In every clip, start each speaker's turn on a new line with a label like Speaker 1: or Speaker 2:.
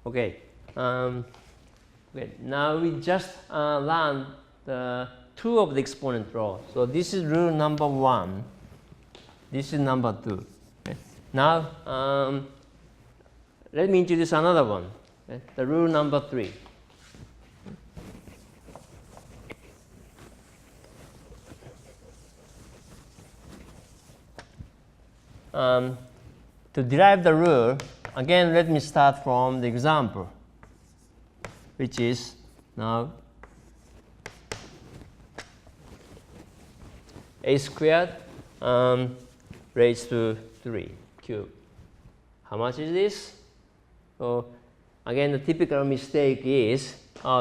Speaker 1: Okay. Okay. Now we just learned the two of the exponent law. So this is rule number 1. This is number 2. Okay. Now let me introduce another one. Okay. The rule number 3. To derive the rule, again, let me start from the example, which is now a squared raised to 3 cube. How much is this? So again, the typical mistake is,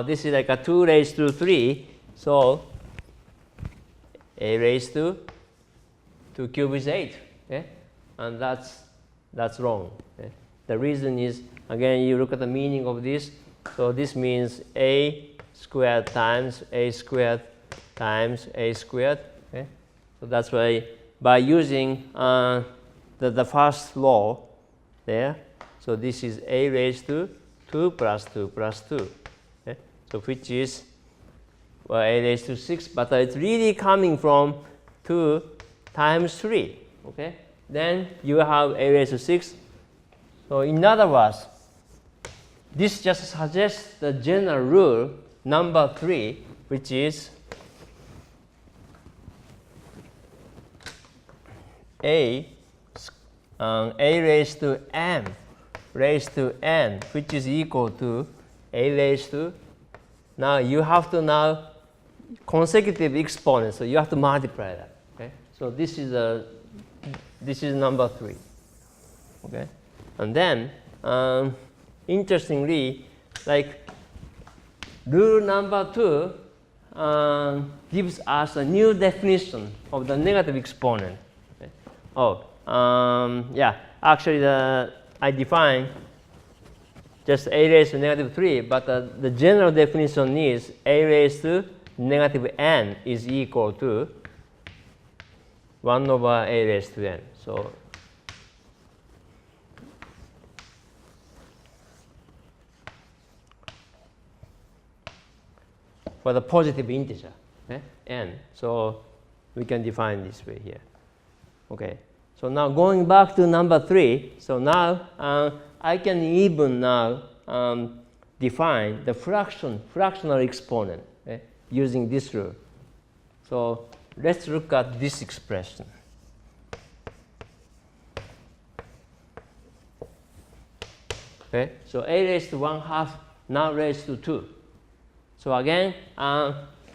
Speaker 1: this is like a 2 raised to 3, so a raised to 2 cube is 8. Okay? And that's wrong. Okay? The reason is, again, you look at the meaning of this. So this means a squared times a squared times a squared. Okay? So that's why by using the first law there, so this is a raised to 2 plus 2 plus 2. Okay? So which is, well, a raised to 6, but it's really coming from 2 times 3. Okay? Then you have a raised to 6. So in other words, this just suggests the general rule number 3, which is a raised to m raised to n, which is equal to a raised to, now you have to now consecutive exponents, so you have to multiply that. Okay? So this is number 3. Okay? And then interestingly, like rule number 2 gives us a new definition of the negative exponent. Okay? Yeah, actually I define just a raised to negative 3, but the general definition is a raised to negative n is equal to 1 over a raised to n. So for the positive integer, n. So we can define this way here. Okay. So now going back to number 3, so now I can even now define the fractional exponent using this rule. So let's look at this expression. Okay. So a raised to 1/2 now raised to 2. So again,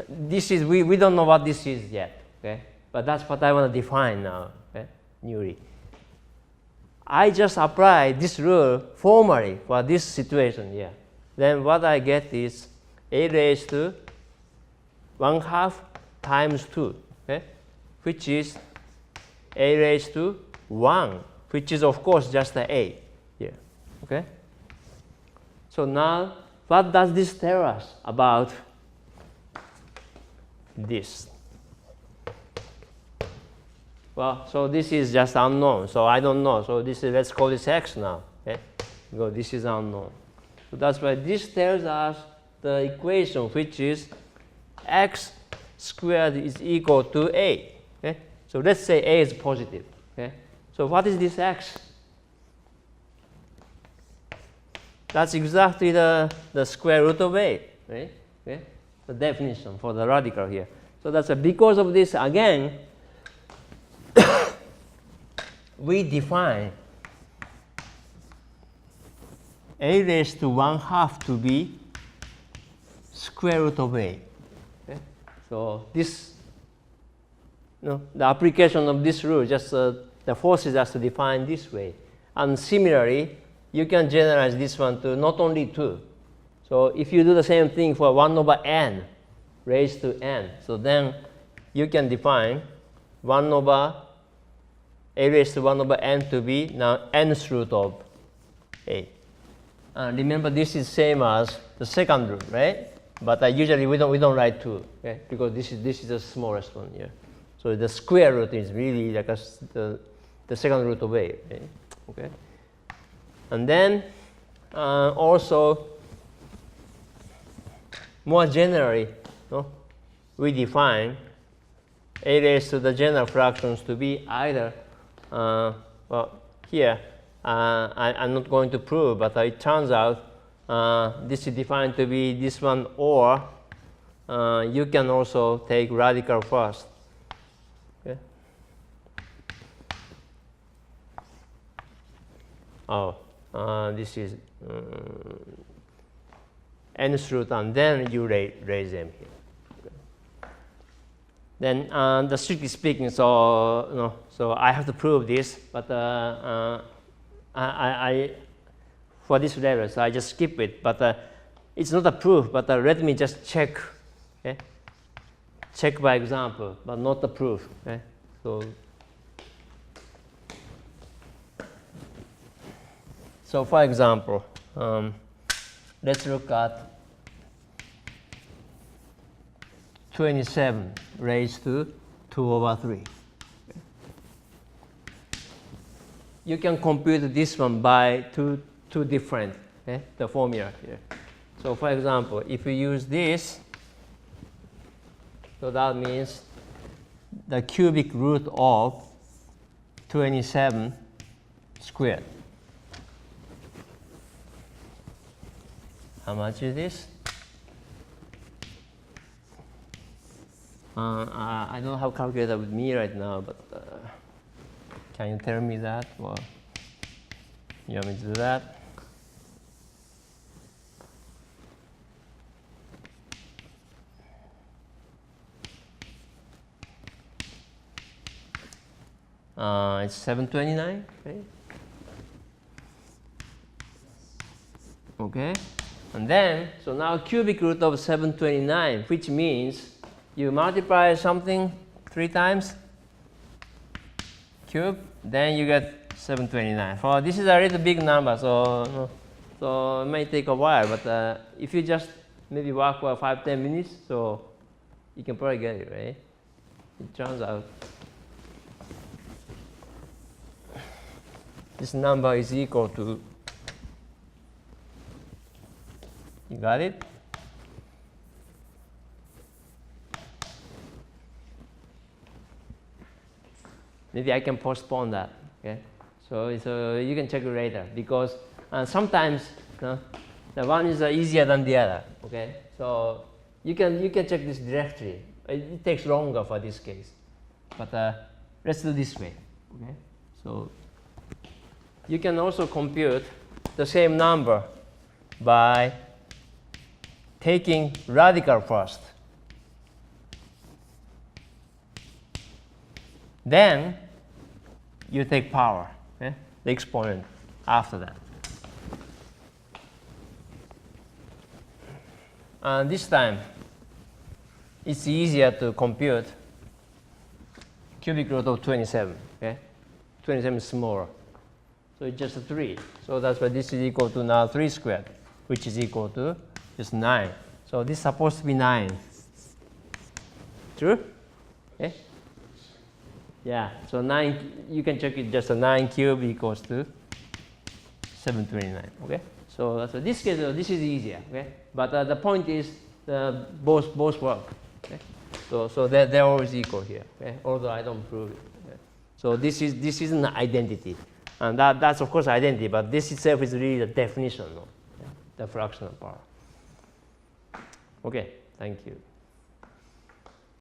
Speaker 1: this is we don't know what this is yet. Okay. But that's what I want to define now. Newly. I just apply this rule formally for this situation here. Then what I get is a raised to 1/2 times 2, okay? Which is a raised to 1, which is of course just the a here. Okay? So now what does this tell us about this? Well, so this is just unknown, so I don't know. So this is, let's call this x now, okay? Because this is unknown. So that's why this tells us the equation, which is x squared is equal to a. Okay? So let's say a is positive. Okay? So what is this x? That's exactly the square root of a. Right? Okay? The definition for the radical here. So that's because of this, again, we define a raised to 1/2 to be square root of a. Okay? So this, the application of this rule just the forces us to define this way. And similarly, you can generalize this one to not only 2. So if you do the same thing for 1 over n raised to n, so then you can define 1 over a raised to 1 over n to be now nth root of a. Remember, this is same as the second rule, right? But usually we don't write 2, okay? Because this is the smallest one here. So the square root is really like the second root of a, right? Okay. And then also, more generally, no, we define a raised to the general fractions to be either, well, here, I'm not going to prove, but it turns out this is defined to be this one, or you can also take radical first. Okay? Oh, this is nth root, and then you raise them here. Okay. Then, the strictly speaking, so no, so I have to prove this, but I for this level, so I just skip it. But it's not a proof, but let me just check. Okay? Check by example, but not the proof. Okay? So for example, let's look at 27 raised to 2 over 3. Okay. You can compute this one by two different, okay, the formula here. So for example, if you use this, so that means the cubic root of 27 squared. How much is this? I don't have a calculator with me right now, but can you tell me that? Or you want me to do that? It's 729, okay? Okay, and then, so now cubic root of 729, which means you multiply something 3 times, cube, then you get 729. For this is a little big number, so it may take a while, but if you just maybe work for 5-10 minutes, so you can probably get it, right? It turns out this number is equal to, you got it? Maybe I can postpone that, okay? So you can check it later, because sometimes the one is easier than the other, okay? So you can check this directly. It takes longer for this case, but let's do this way, okay? So you can also compute the same number by taking radical first. Then you take power, okay? The exponent after that. And this time, it's easier to compute cubic root of 27. Okay? 27 is smaller. So it's just a 3. So that's why this is equal to now 3 squared, which is equal to just 9. So this is supposed to be 9. True? Okay? Yeah, so 9, you can check it, just a 9 cubed equals to 729. Okay? So that's this case, this is easier. Okay? But the point is both work. Okay? So they're always equal here. Okay? Although I don't prove it. Okay? So this is an identity. And that's of course identity, but this itself is really the definition of the fractional power. Okay, thank you.